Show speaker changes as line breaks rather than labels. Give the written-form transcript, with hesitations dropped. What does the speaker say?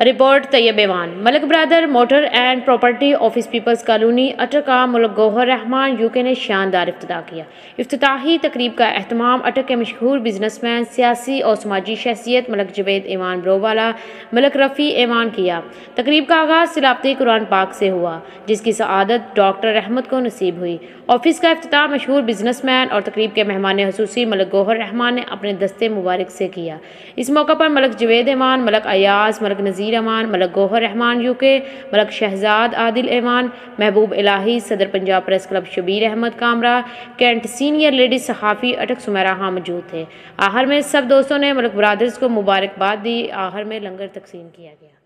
Report Tayyab Awan. Malik brother motor and property office peoples colony Attock का मुल्क Gauhar Rehman UK ने शानदार इफ्तिताह किया। इफ्तिताही तकरीब का एहतमाम अटक के मशहूर बिजनेसमैन, सियासी और समाजी शख्सियत मलिक जवेद ऐवान ब्रोवाला मलिक रफ़ी ऐवान किया। तकरीब का आगाज़ तिलावत कुरान पाक से हुआ, जिसकी सआदत डॉक्टर रहमत को नसीब हुई। ऑफिस का इफ्तिताह मशहूर बिजनेसमैन और तकरीब के मेहमान हसूसी मलिक गौहर रहमान ने अपने दस्ते मुबारक से किया। इस मौका पर मलिक जवेद ऐवान, मलिक अयाज, मलिक नज़ीर ऐवान, मलिक गौहर रहमान यूके, मलिक शहजाद आदिल ऐवान, महबूब इलाही, सदर Punjab press club Shabbir Ahmed Kamra, cantt senior ladies सहाफ़ी अटक सुमेरा खां मौजूद थे। आखिर में सब दोस्तों ने मलिक ब्रदर्स को मुबारकबाद दी। आखिर में लंगर तकसीम किया गया।